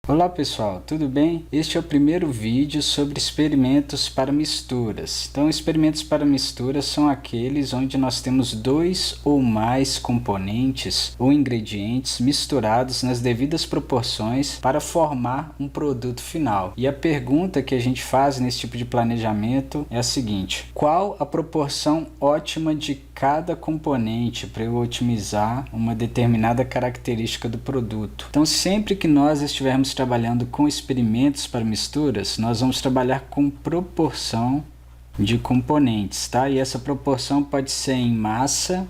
Olá pessoal, tudo bem? Este é o primeiro vídeo sobre experimentos para misturas. Então, experimentos para misturas são aqueles onde nós temos dois ou mais componentes ou ingredientes misturados nas devidas proporções para formar um produto final. E a pergunta que a gente faz nesse tipo de planejamento é a seguinte: qual a proporção ótima de cada componente para eu otimizar uma determinada característica do produto? Então, sempre que nós estivermos trabalhando com experimentos para misturas, nós vamos trabalhar com proporção de componentes, tá? E essa proporção pode ser em massa,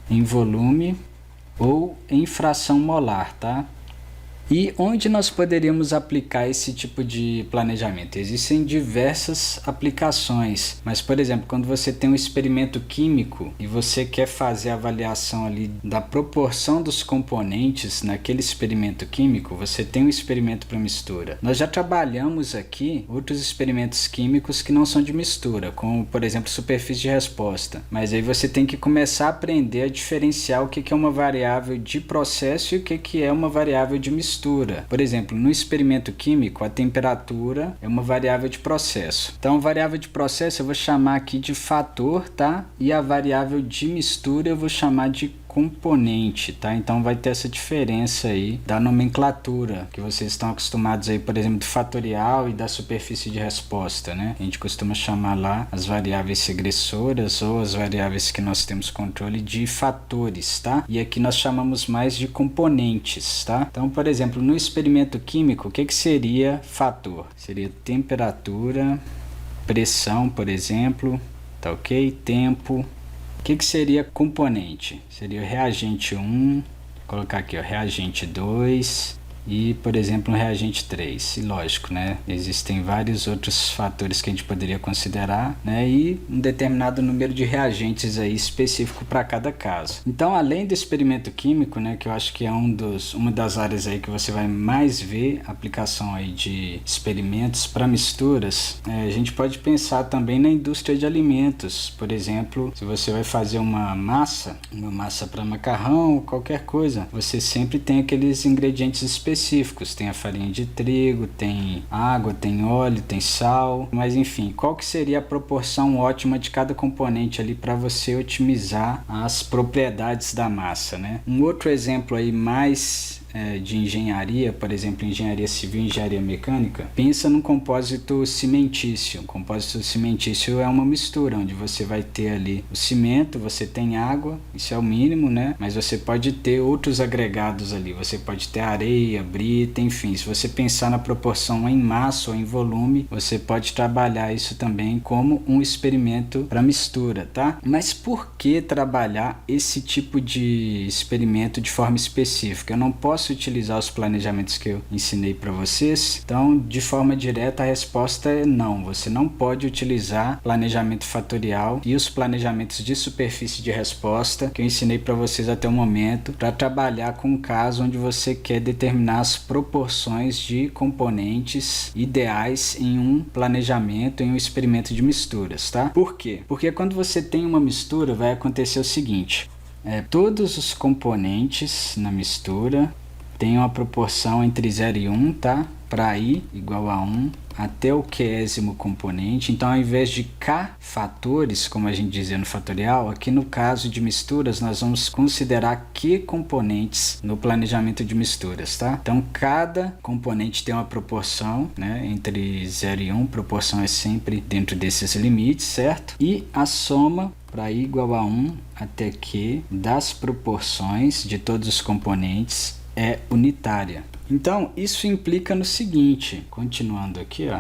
em volume ou em fração molar, tá? E onde nós poderíamos aplicar esse tipo de planejamento? Existem diversas aplicações, mas por exemplo, quando você tem um experimento químico e você quer fazer a avaliação ali da proporção dos componentes naquele experimento químico, você tem um experimento para mistura. Nós já trabalhamos aqui outros experimentos químicos que não são de mistura, como por exemplo superfície de resposta, mas aí você tem que começar a aprender a diferenciar o que é uma variável de processo e o que é uma variável de mistura. Por exemplo, no experimento químico, a temperatura é uma variável de processo. Então, a variável de processo eu vou chamar aqui de fator, tá? E a variável de mistura eu vou chamar de componente, tá? Então vai ter essa diferença aí da nomenclatura que vocês estão acostumados aí, por exemplo, do fatorial e da superfície de resposta, né? A gente costuma chamar lá as variáveis segressoras ou as variáveis que nós temos controle de fatores, tá? E aqui nós chamamos mais de componentes, tá? Então, por exemplo, no experimento químico, o que seria fator? Seria temperatura, pressão, por exemplo, tá ok? Tempo. O que seria componente? Seria o reagente 1, vou colocar aqui, ó, reagente 2 e, por exemplo, um reagente 3. E lógico, né? Existem vários outros fatores que a gente poderia considerar, né? E um determinado número de reagentes aí específico para cada caso. Então, além do experimento químico, né? Que eu acho que é uma das áreas aí que você vai mais ver aplicação aí de experimentos para misturas, a gente pode pensar também na indústria de alimentos. Por exemplo, se você vai fazer uma massa para macarrão ou qualquer coisa, você sempre tem aqueles ingredientes específicos. Tem a farinha de trigo, tem água, tem óleo, tem sal, mas enfim, qual que seria a proporção ótima de cada componente ali para você otimizar as propriedades da massa, né? Um outro exemplo aí mais de engenharia, por exemplo, engenharia civil e engenharia mecânica, pensa num compósito cimentício. O compósito cimentício é uma mistura, onde você vai ter ali o cimento, você tem água, isso é o mínimo, né? Mas você pode ter outros agregados ali, você pode ter areia, brita, enfim. Se você pensar na proporção em massa ou em volume, você pode trabalhar isso também como um experimento para mistura, tá? Mas por que trabalhar esse tipo de experimento de forma específica? Eu não posso utilizar os planejamentos que eu ensinei para vocês? Então, de forma direta, a resposta é não. Você não pode utilizar planejamento fatorial e os planejamentos de superfície de resposta que eu ensinei para vocês até o momento para trabalhar com um caso onde você quer determinar as proporções de componentes ideais em um planejamento, em um experimento de misturas, tá? Por quê? Porque quando você tem uma mistura, vai acontecer o seguinte: todos os componentes na mistura tem uma proporção entre 0 e 1, tá? Para i igual a 1 até o qésimo componente. Então, ao invés de k fatores, como a gente dizia no fatorial, aqui no caso de misturas, nós vamos considerar q componentes no planejamento de misturas, tá? Então, cada componente tem uma proporção, né, entre 0 e 1, proporção é sempre dentro desses limites, certo? E a soma para i igual a 1 até q das proporções de todos os componentes é unitária. Então, isso implica no seguinte, continuando aqui, ó,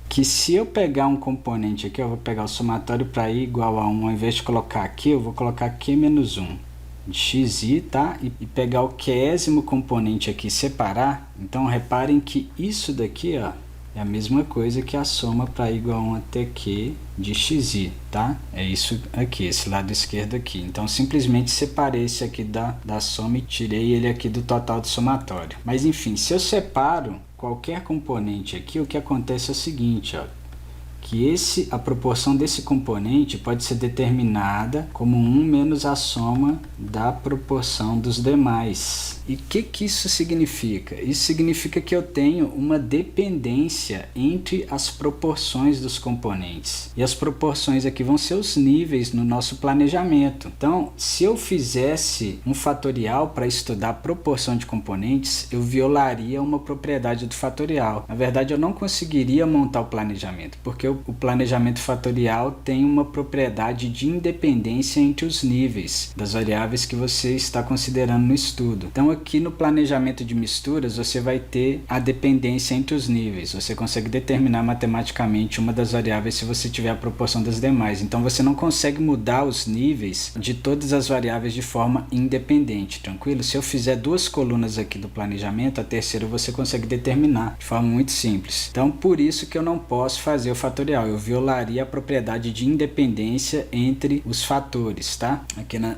que se eu pegar um componente aqui, eu vou pegar o somatório para i igual a 1, ao invés de colocar aqui, eu vou colocar q menos 1 de xi, tá? E pegar o qésimo componente aqui e separar. Então, reparem que isso daqui, ó, é a mesma coisa que a soma para i igual a 1 até q de xi, tá? É isso aqui, esse lado esquerdo aqui. Então, simplesmente separei esse aqui da soma e tirei ele aqui do total do somatório. Mas, enfim, se eu separo qualquer componente aqui, o que acontece é o seguinte, ó. que a proporção desse componente pode ser determinada como 1 menos a soma da proporção dos demais. E o que isso significa? Isso significa que eu tenho uma dependência entre as proporções dos componentes. E as proporções aqui vão ser os níveis no nosso planejamento. Então, se eu fizesse um fatorial para estudar a proporção de componentes, eu violaria uma propriedade do fatorial. Na verdade, eu não conseguiria montar o planejamento, porque o planejamento fatorial tem uma propriedade de independência entre os níveis das variáveis que você está considerando no estudo. Então, aqui no planejamento de misturas, você vai ter a dependência entre os níveis. Você consegue determinar matematicamente uma das variáveis se você tiver a proporção das demais. Então, você não consegue mudar os níveis de todas as variáveis de forma independente, tranquilo? Se eu fizer 2 colunas aqui do planejamento, a terceira você consegue determinar de forma muito simples. Então, por isso que eu não posso fazer o fatorial. Eu violaria a propriedade de independência entre os fatores, tá?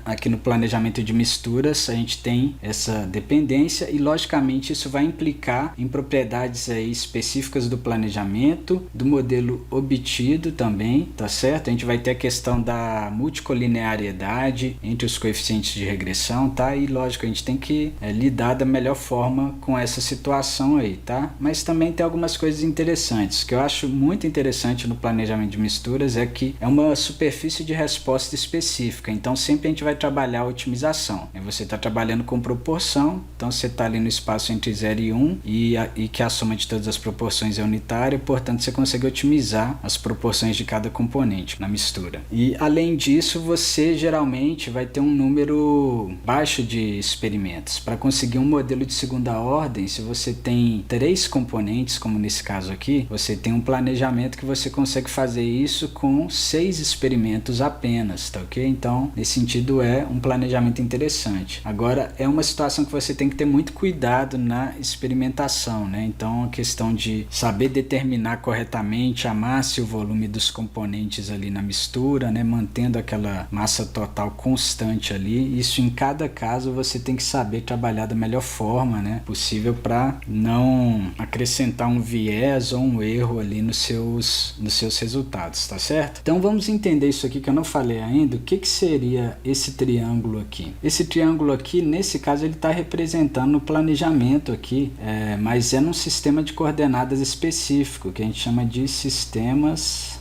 Aqui no planejamento de misturas, a gente tem essa dependência e, logicamente, isso vai implicar em propriedades aí específicas do planejamento, do modelo obtido também, tá certo? A gente vai ter a questão da multicolinearidade entre os coeficientes de regressão, tá? E, lógico, a gente tem que lidar da melhor forma com essa situação aí, tá? Mas também tem algumas coisas interessantes. O que eu acho muito interessante no planejamento de misturas é que é uma superfície de resposta específica. Então, sempre a gente vai trabalhar a otimização. Você está trabalhando com proporção, então você está ali no espaço entre 0 e 1 e que a soma de todas as proporções é unitária, portanto, você consegue otimizar as proporções de cada componente na mistura. E, além disso, você geralmente vai ter um número baixo de experimentos. Para conseguir um modelo de segunda ordem, se você tem 3 componentes, como nesse caso aqui, você tem um planejamento que você consegue fazer isso com 6 experimentos apenas, tá ok? Então, nesse sentido, é um planejamento interessante. Agora, é uma situação que você tem que ter muito cuidado na experimentação, né? Então, a questão de saber determinar corretamente a massa e o volume dos componentes ali na mistura, né? Mantendo aquela massa total constante ali. Isso, em cada caso, você tem que saber trabalhar da melhor forma, né, possível, para não acrescentar um viés ou um erro ali nos seus resultados, tá certo? Então, vamos entender isso aqui que eu não falei ainda. O que seria esse triângulo aqui? Esse triângulo aqui, nesse caso, ele está representando o planejamento aqui, mas é num sistema de coordenadas específico, que a gente chama de sistemas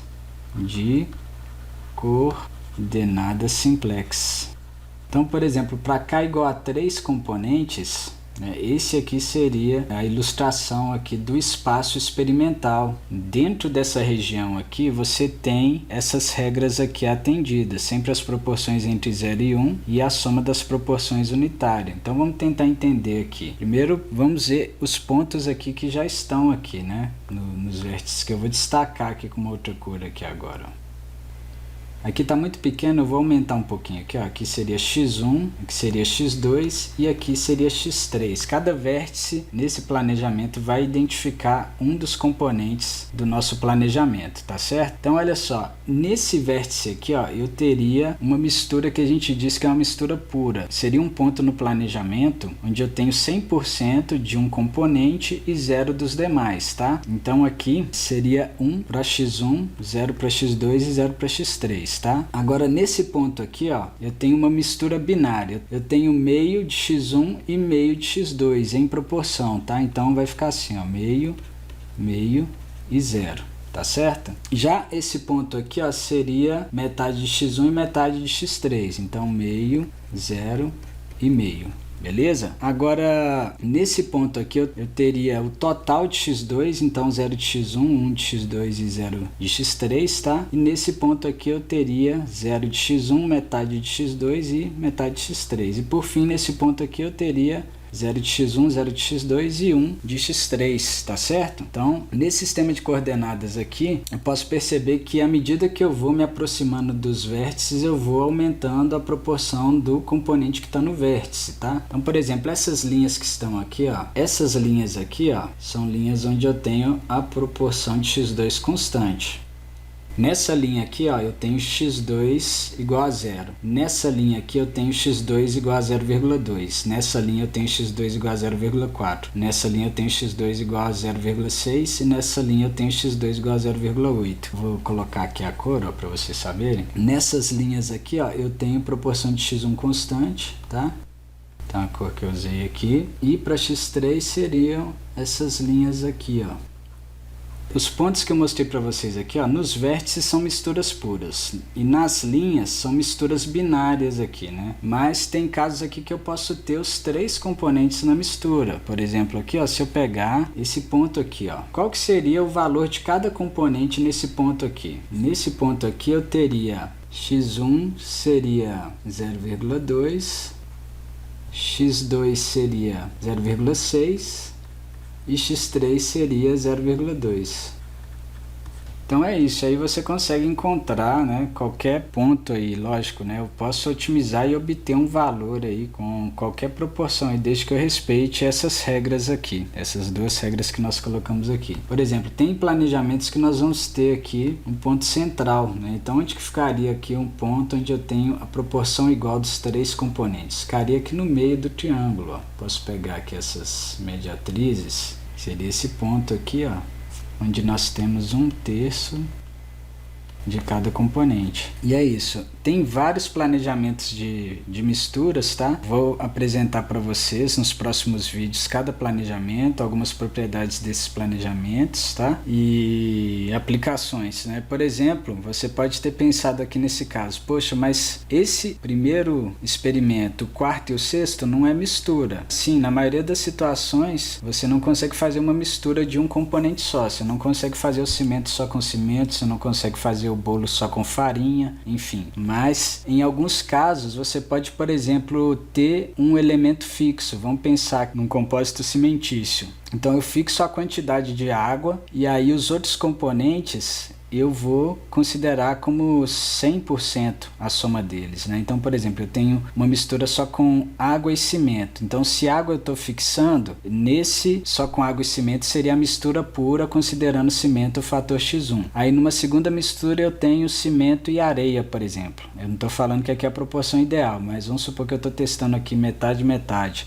de coordenadas simplex. Então, por exemplo, para k igual a 3 componentes, esse aqui seria a ilustração aqui do espaço experimental. Dentro dessa região aqui, você tem essas regras aqui atendidas, sempre as proporções entre 0 e 1 e a soma das proporções unitárias. Então, vamos tentar entender aqui. Primeiro, vamos ver os pontos aqui que já estão aqui, né, nos vértices, que eu vou destacar aqui com uma outra cor aqui agora, ó. Aqui está muito pequeno, eu vou aumentar um pouquinho aqui, ó. Aqui seria x1, aqui seria x2 e aqui seria x3. Cada vértice nesse planejamento vai identificar um dos componentes do nosso planejamento, tá certo? Então, olha só, nesse vértice aqui, ó, eu teria uma mistura que a gente diz que é uma mistura pura. Seria um ponto no planejamento onde eu tenho 100% de um componente e 0 dos demais, tá? Então, aqui seria 1 para x1, 0 para x2 e 0 para x3. Tá? Agora, nesse ponto aqui, ó, eu tenho uma mistura binária. Eu tenho meio de x1 e meio de x2 em proporção, tá? Então, vai ficar assim, ó, meio e 0, tá certo? Já esse ponto aqui, ó, seria metade de x1 e metade de x3. Então, meio, 0 e meio. Beleza? Agora, nesse ponto aqui, eu teria o total de x2, então 0 de x1, 1 de x2 e 0 de x3, tá? E nesse ponto aqui eu teria 0 de x1, metade de x2 e metade de x3. E por fim, nesse ponto aqui eu teria 0 de x1, 0 de x2 e 1 de x3, tá certo? Então, nesse sistema de coordenadas aqui, eu posso perceber que à medida que eu vou me aproximando dos vértices, eu vou aumentando a proporção do componente que está no vértice, tá? Então, por exemplo, essas linhas que estão aqui, ó, essas linhas aqui, ó, são linhas onde eu tenho a proporção de x2 constante. Nessa linha aqui, ó, eu tenho x2 igual a 0. Nessa linha aqui eu tenho x2 igual a 0,2. Nessa linha eu tenho x2 igual a 0,4. Nessa linha eu tenho x2 igual a 0,6 e nessa linha eu tenho x2 igual a 0,8. Vou colocar aqui a cor, para vocês saberem. Nessas linhas aqui, ó, eu tenho proporção de x1 constante, tá? Então a cor que eu usei aqui. E para x3 seriam essas linhas aqui, ó. Os pontos que eu mostrei para vocês aqui, ó, nos vértices são misturas puras e nas linhas são misturas binárias aqui, né? Mas tem casos aqui que eu posso ter os 3 componentes na mistura. Por exemplo, aqui, ó, se eu pegar esse ponto aqui, ó, qual que seria o valor de cada componente nesse ponto aqui? Nesse ponto aqui eu teria x1 seria 0,2, x2 seria 0,6 e x3 seria 0,2. Então é isso, aí você consegue encontrar, né, qualquer ponto aí, lógico, né, eu posso otimizar e obter um valor aí com qualquer proporção, aí, desde que eu respeite essas regras aqui, essas duas regras que nós colocamos aqui. Por exemplo, tem planejamentos que nós vamos ter aqui um ponto central, né, então onde que ficaria aqui um ponto onde eu tenho a proporção igual dos 3 componentes? Ficaria aqui no meio do triângulo, ó. Posso pegar aqui essas mediatrizes, seria esse ponto aqui, ó, onde nós temos 1/3 de cada componente. E é isso. Tem vários planejamentos de misturas, tá? Vou apresentar para vocês nos próximos vídeos cada planejamento, algumas propriedades desses planejamentos, tá? E aplicações, né? Por exemplo, você pode ter pensado aqui nesse caso, poxa, mas esse primeiro experimento, o quarto e o sexto, não é mistura. Sim, na maioria das situações, você não consegue fazer uma mistura de um componente só. Você não consegue fazer o cimento só com cimento, você não consegue fazer o bolo só com farinha, enfim. Mas em alguns casos você pode, por exemplo, ter um elemento fixo. Vamos pensar num compósito cimentício. Então eu fixo a quantidade de água e aí os outros componentes eu vou considerar como 100% a soma deles, né? Então, por exemplo, eu tenho uma mistura só com água e cimento. Então, se água eu estou fixando, nesse só com água e cimento seria a mistura pura, considerando cimento o fator x1. Aí, numa segunda mistura, eu tenho cimento e areia, por exemplo. Eu não estou falando que aqui é a proporção ideal, mas vamos supor que eu estou testando aqui metade,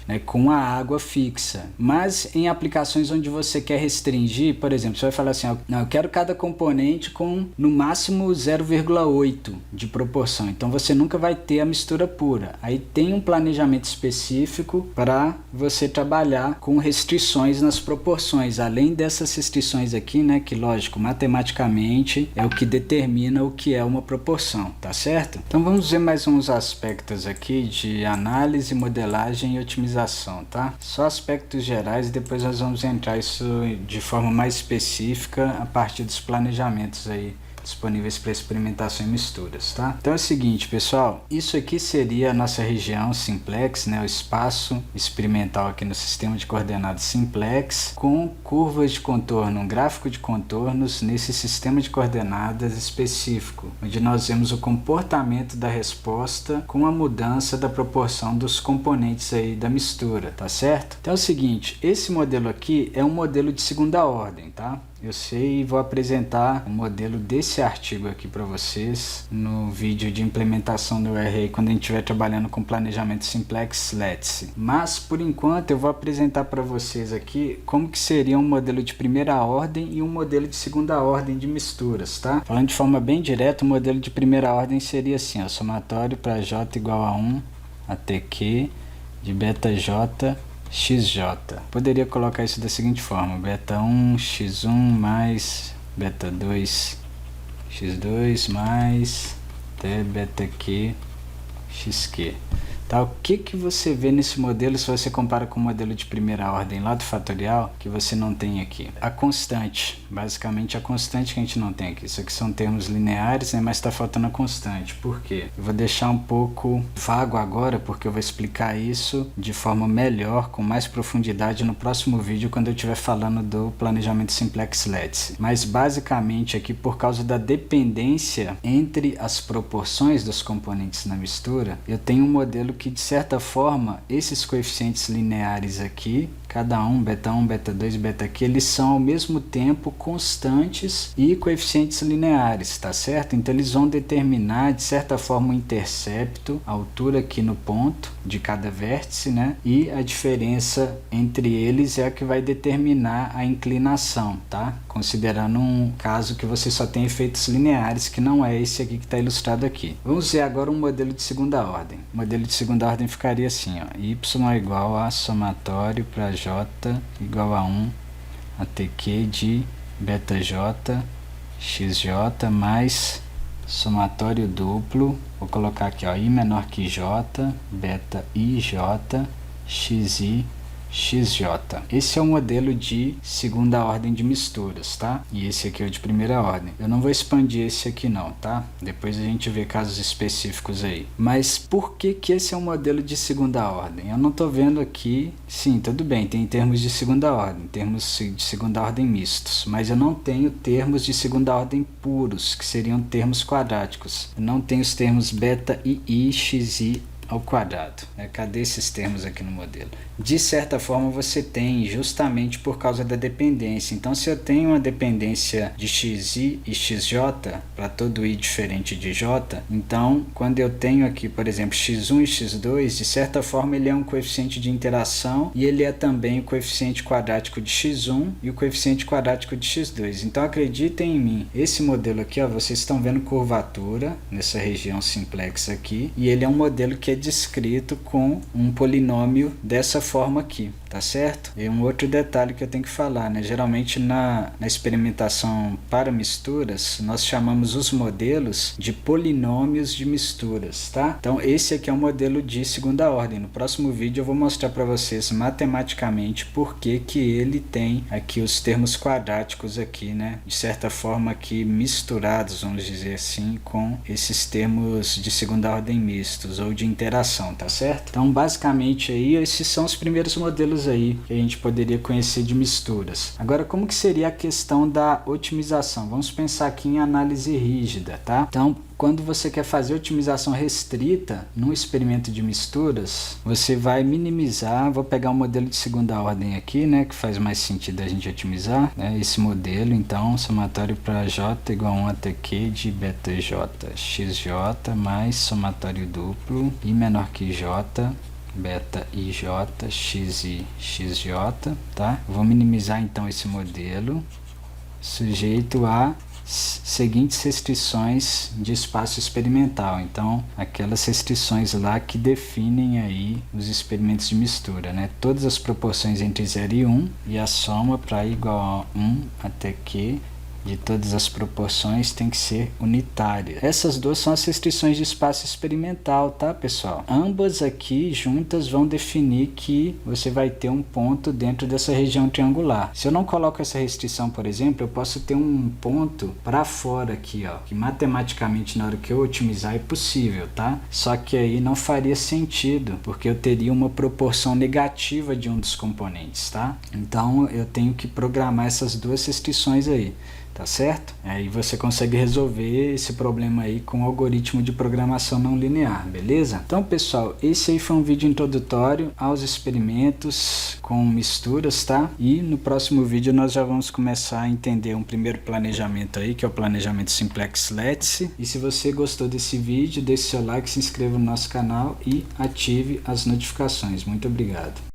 né, com a água fixa. Mas em aplicações onde você quer restringir, por exemplo, você vai falar assim, não, eu quero cada componente com no máximo 0,8 de proporção, então você nunca vai ter a mistura pura. Aí tem um planejamento específico para você trabalhar com restrições nas proporções, além dessas restrições aqui, né, que lógico, matematicamente é o que determina o que é uma proporção, tá certo? Então vamos ver mais uns aspectos aqui de análise, modelagem e otimização, tá? Só aspectos gerais e depois nós vamos entrar isso de forma mais específica a partir dos planejamentos aí disponíveis para experimentação e misturas, tá? Então é o seguinte, pessoal, isso aqui seria a nossa região simplex, né, o espaço experimental aqui no sistema de coordenadas simplex, com curvas de contorno, um gráfico de contornos nesse sistema de coordenadas específico, onde nós vemos o comportamento da resposta com a mudança da proporção dos componentes aí da mistura, tá certo? Então é o seguinte, esse modelo aqui é um modelo de segunda ordem, tá? Eu sei e vou apresentar o modelo desse artigo aqui para vocês no vídeo de implementação do array quando a gente estiver trabalhando com planejamento simplex Lattice. Mas por enquanto eu vou apresentar para vocês aqui como que seria um modelo de primeira ordem e um modelo de segunda ordem de misturas, tá? Falando de forma bem direta, o modelo de primeira ordem seria assim, ó, somatório para j igual a 1 até q de beta j xj. Poderia colocar isso da seguinte forma, beta 1 x1 mais beta 2 x2 mais até beta q xq. Tá, o que você vê nesse modelo se você compara com o modelo de primeira ordem lá do fatorial que você não tem aqui? A constante, basicamente a constante que a gente não tem aqui. Isso aqui são termos lineares, né, mas está faltando a constante. Por quê? Eu vou deixar um pouco vago agora porque eu vou explicar isso de forma melhor, com mais profundidade no próximo vídeo quando eu estiver falando do planejamento simplex Lattice. Mas basicamente aqui por causa da dependência entre as proporções dos componentes na mistura, eu tenho um modelo que, de certa forma, esses coeficientes lineares aqui, cada um, beta 1, beta 2 e beta aqui, eles são ao mesmo tempo constantes e coeficientes lineares, tá certo? Então eles vão determinar, de certa forma, o intercepto, a altura aqui no ponto de cada vértice, né? E a diferença entre eles é a que vai determinar a inclinação, tá? Considerando um caso que você só tem efeitos lineares, que não é esse aqui que está ilustrado aqui. Vamos ver agora um modelo de segunda ordem. O modelo de segunda ordem ficaria assim, ó, y é igual a somatório para j igual a 1 atq de beta j xj mais somatório duplo, vou colocar aqui, ó, i menor que j, beta ij, xi, xj. Esse é o modelo de segunda ordem de misturas, tá? E esse aqui é o de primeira ordem. Eu não vou expandir esse aqui não, tá? Depois a gente vê casos específicos aí. Mas por que que esse é um modelo de segunda ordem? Eu não tô vendo aqui... Sim, tudo bem, tem termos de segunda ordem, termos de segunda ordem mistos, mas eu não tenho termos de segunda ordem puros, que seriam termos quadráticos. Eu não tenho os termos beta i, xi ao quadrado, né? Cadê esses termos aqui no modelo? De certa forma você tem, justamente por causa da dependência. Então se eu tenho uma dependência de xi e xj para todo i diferente de j, então quando eu tenho aqui, por exemplo, x1 e x2, de certa forma ele é um coeficiente de interação e ele é também o coeficiente quadrático de x1 e o coeficiente quadrático de x2. Então acreditem em mim, esse modelo aqui, ó, vocês estão vendo curvatura nessa região simplex aqui, e ele é um modelo que é descrito com um polinômio dessa forma aqui, tá certo? E um outro detalhe que eu tenho que falar, né? Geralmente na experimentação para misturas, nós chamamos os modelos de polinômios de misturas, tá? Então esse aqui é um modelo de segunda ordem. No próximo vídeo eu vou mostrar para vocês matematicamente por que que ele tem aqui os termos quadráticos aqui, né? De certa forma aqui misturados, vamos dizer assim, com esses termos de segunda ordem mistos ou de interação, tá certo? Então basicamente aí esses são os primeiros modelos aí que a gente poderia conhecer de misturas. Agora, como que seria a questão da otimização? Vamos pensar aqui em análise rígida, tá? Então, quando você quer fazer otimização restrita num experimento de misturas, você vai minimizar, vou pegar um modelo de segunda ordem aqui, né, que faz mais sentido a gente otimizar, né, esse modelo, então, somatório para j igual a 1 atq de beta j xj mais somatório duplo, i menor que j, beta ij, xi, xj, tá? Vou minimizar então esse modelo, sujeito a seguintes restrições de espaço experimental. Então, aquelas restrições lá que definem aí os experimentos de mistura, né? Todas as proporções entre 0 e 1 e a soma para i igual a 1 até q de todas as proporções tem que ser unitária. Essas duas são as restrições de espaço experimental, tá, pessoal? Ambas aqui juntas vão definir que você vai ter um ponto dentro dessa região triangular. Se eu não coloco essa restrição, por exemplo, eu posso ter um ponto para fora aqui, ó, que matematicamente na hora que eu otimizar é possível, tá? Só que aí não faria sentido, porque eu teria uma proporção negativa de um dos componentes, tá? Então eu tenho que programar essas duas restrições aí. Tá certo? Aí você consegue resolver esse problema aí com o algoritmo de programação não linear, beleza? Então, pessoal, esse aí foi um vídeo introdutório aos experimentos com misturas, tá? E no próximo vídeo nós já vamos começar a entender um primeiro planejamento aí, que é o planejamento simplex lattice. E se você gostou desse vídeo, deixe seu like, se inscreva no nosso canal e ative as notificações. Muito obrigado.